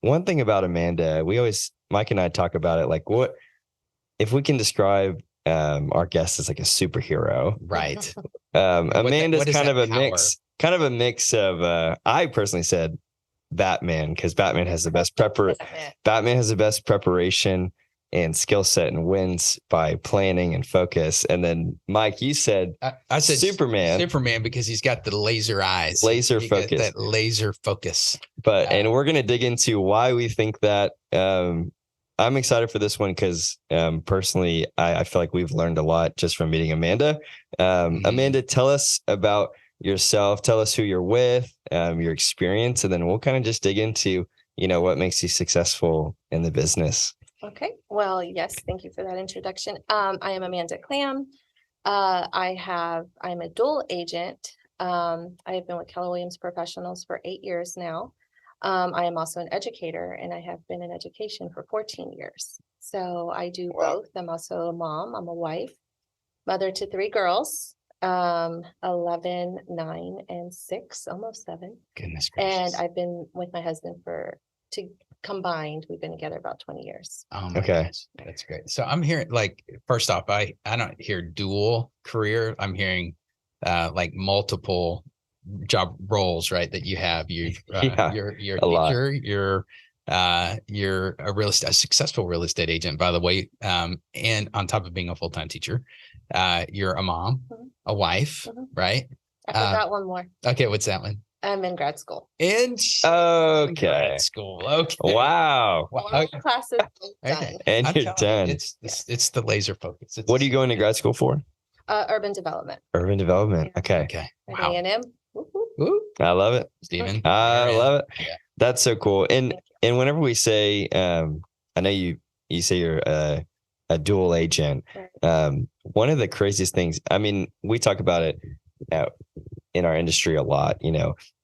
one thing about Amanda, Mike and I talk about it, like what if we can describe our guest as like a superhero, right? Amanda's what is kind of a power? mix of I personally said Batman, because Batman has the best preparation and skill set and wins by planning and focus. And then Mike, you said I said Superman because he's got the laser eyes, laser he got focus. that laser focus. But and we're gonna dig into why we think that. I'm excited for this one because personally, I feel like we've learned a lot just from meeting Amanda. Amanda, tell us about yourself. Tell us who you're with, your experience, and then we'll kind of just dig into, what makes you successful in the business. Okay. Well, yes. Thank you for that introduction. I am Amanda Klam. I'm a dual agent. I have been with Keller Williams Professionals for 8 years now. I am also an educator, and I have been in education for 14 years. So I do both. I'm also a mom. I'm a wife, mother to 3 girls, 11, 9, and 6, almost 7. Goodness gracious. And I've been with my husband combined, we've been together about 20 years. Oh my gosh, that's great. So I'm hearing, like, first off, I don't hear dual career. I'm hearing like multiple job roles, right? That you have. You're a teacher. You're a successful real estate agent, by the way. And on top of being a full-time teacher, you're a mom, a wife, right? I forgot one more. Okay, what's that one? I'm in grad school. Grad school. Okay. Wow. All classes done. Okay. And you're done. It's the laser focus. What are you going to grad school for? Urban development. Urban development. Okay. Okay. Wow. A&M. I love it, Stephen. I love it. Yeah. That's so cool. And whenever we say, I know you say you're a dual agent. One of the craziest things, I mean, we talk about it in our industry a lot.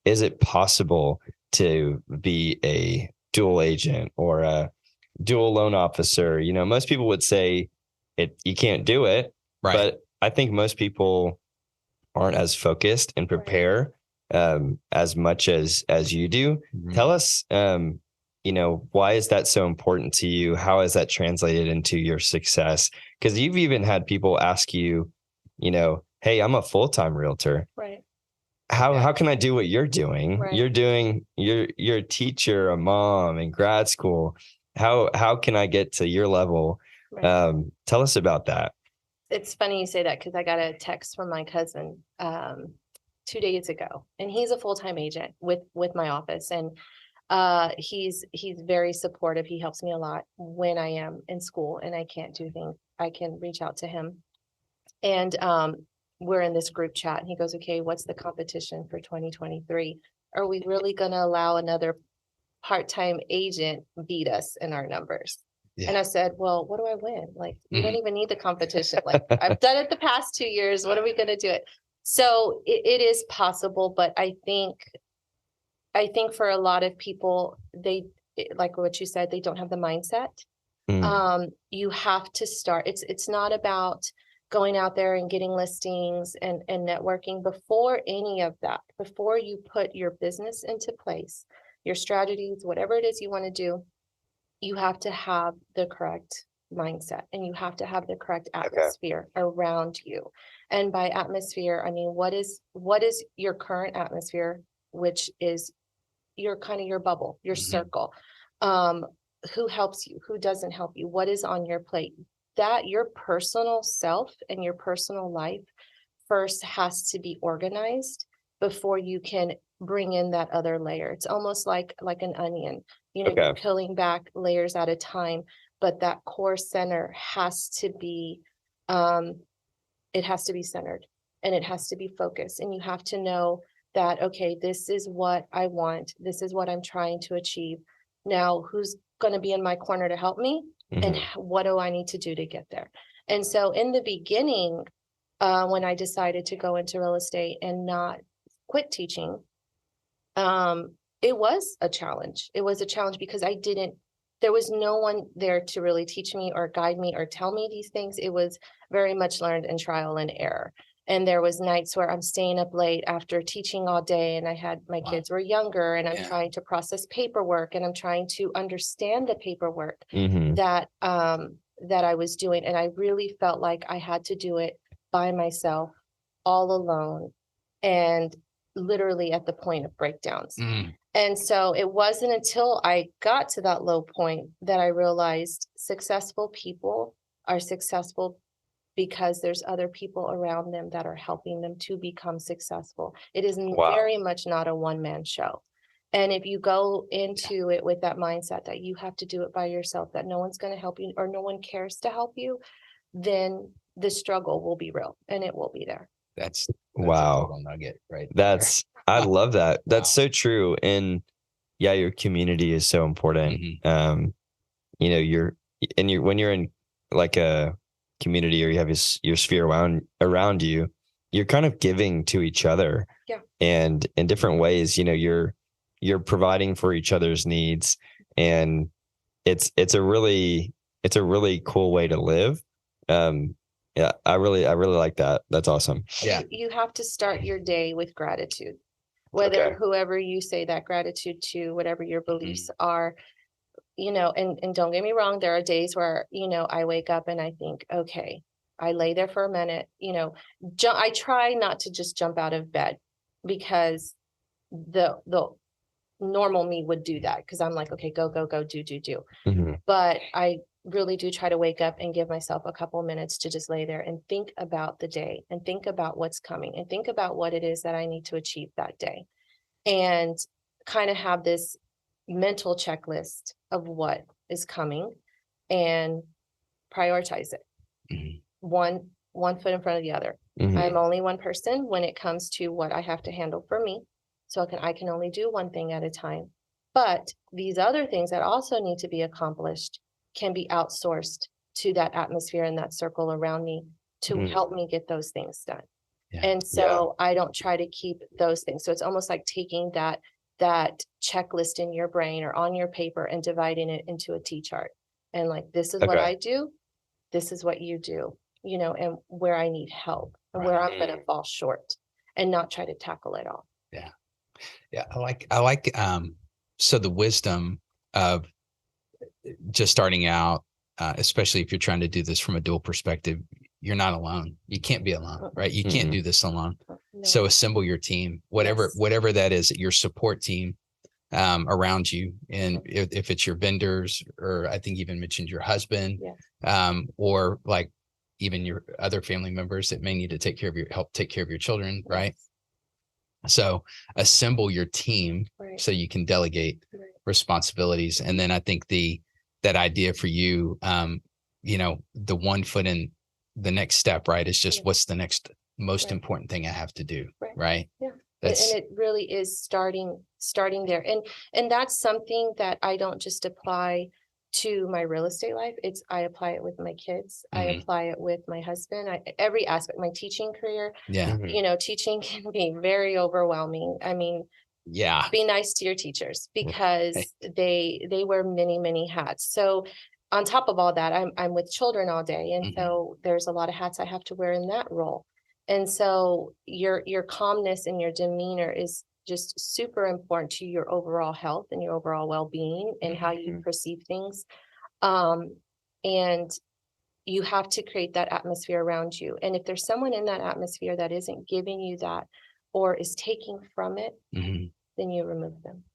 Is it possible to be a dual agent or a dual loan officer? Most people would say you can't do it, right? But I think most people aren't as focused and prepare as much as you do. Tell us, why is that so important to you? How has that translated into your success? Because you've even had people ask you, hey, I'm a full-time realtor. Right. How can I do what you're doing? Right. You're a teacher, a mom in grad school. How can I get to your level? Right. Tell us about that. It's funny you say that, because I got a text from my cousin 2 days ago, and he's a full-time agent with my office, and he's very supportive. He helps me a lot when I am in school and I can't do things. I can reach out to him, and we're in this group chat, and he goes, okay, what's the competition for 2023? Are we really going to allow another part-time agent beat us in our numbers? Yeah. And I said, well, what do I win? Like, we don't even need the competition. Like, I've done it the past 2 years. What are we going to do it? So it is possible, but I think for a lot of people, they, like what you said, they don't have the mindset. You have to start. It's not about going out there and getting listings and networking. Before any of that, before you put your business into place, your strategies, whatever it is you want to do, you have to have the correct mindset, and you have to have the correct atmosphere around you. And by atmosphere, I mean, what is your current atmosphere, which is your bubble, your circle. Who helps you? Who doesn't help you? What is on your plate? That your personal self and your personal life first has to be organized before you can bring in that other layer. It's almost like an onion, you're peeling back layers at a time, but that core center has to be, it has to be centered, and it has to be focused. And you have to know that, okay, this is what I want. This is what I'm trying to achieve. Now, who's going to be in my corner to help me? And what do I need to do to get there? And so in the beginning, when I decided to go into real estate and not quit teaching, it was a challenge. It was a challenge because there was no one there to really teach me or guide me or tell me these things. It was very much learned in trial and error. And there was nights where I'm staying up late after teaching all day, and I had my kids were younger, and I'm trying to process paperwork, and I'm trying to understand the paperwork that I was doing. And I really felt like I had to do it by myself, all alone, and literally at the point of breakdowns. And so it wasn't until I got to that low point that I realized successful people are successful because there's other people around them that are helping them to become successful. It is very much not a one-man show. And if you go into it with that mindset that you have to do it by yourself, that no one's going to help you or no one cares to help you, then the struggle will be real and it will be there. That's wow. A total nugget, right? I love that. That's so true. And yeah, your community is so important. You know, when you're in like a community or you have your sphere around you, you're kind of giving to each other. Yeah. And in different ways, you know, you're providing for each other's needs, and it's a really cool way to live. Yeah, I really like that. That's awesome. Yeah. You have to start your day with gratitude, whether whoever you say that gratitude to, whatever your beliefs are, you know, and don't get me wrong, there are days where, you know, I wake up and I think, okay, I lay there for a minute, you know, I try not to just jump out of bed, because the normal me would do that, because I'm like, okay, go, do. But I really do try to wake up and give myself a couple minutes to just lay there and think about the day and think about what's coming and think about what it is that I need to achieve that day, and kind of have this mental checklist of what is coming and prioritize it. One foot in front of the other. I'm only one person when it comes to what I have to handle for me. So I can only do one thing at a time. But these other things that also need to be accomplished can be outsourced to that atmosphere and that circle around me to help me get those things done. Yeah. And so I don't try to keep those things. So it's almost like taking that checklist in your brain or on your paper and dividing it into a T-chart. And like, this is what I do. This is what you do, you know, and where I need help and where I'm going to fall short, and not try to tackle it all. Yeah. Yeah. I like, so the wisdom of just starting out, especially if you're trying to do this from a dual perspective, you're not alone. You can't be alone, right? You can't do this alone. No. So assemble your team, whatever that is, your support team around you. And if it's your vendors, or I think even mentioned your husband, or like even your other family members that may need to help take care of your children, right? So assemble your team so you can delegate responsibilities. And then I think that idea for you, you know, the 1 foot in the next step, right, is just what's the next most important thing I have to do, right? Yeah. And it really is starting there. And that's something that I don't just apply to my real estate life. I apply it with my kids. I apply it with my husband. Every aspect, my teaching career. Yeah. You know, teaching can be very overwhelming. I mean, be nice to your teachers, because they wear many, many hats. So on top of all that, I'm with children all day. And so there's a lot of hats I have to wear in that role. And so your calmness and your demeanor is just super important to your overall health and your overall well-being and how you perceive things. And you have to create that atmosphere around you. And if there's someone in that atmosphere that isn't giving you that or is taking from it, then you remove them.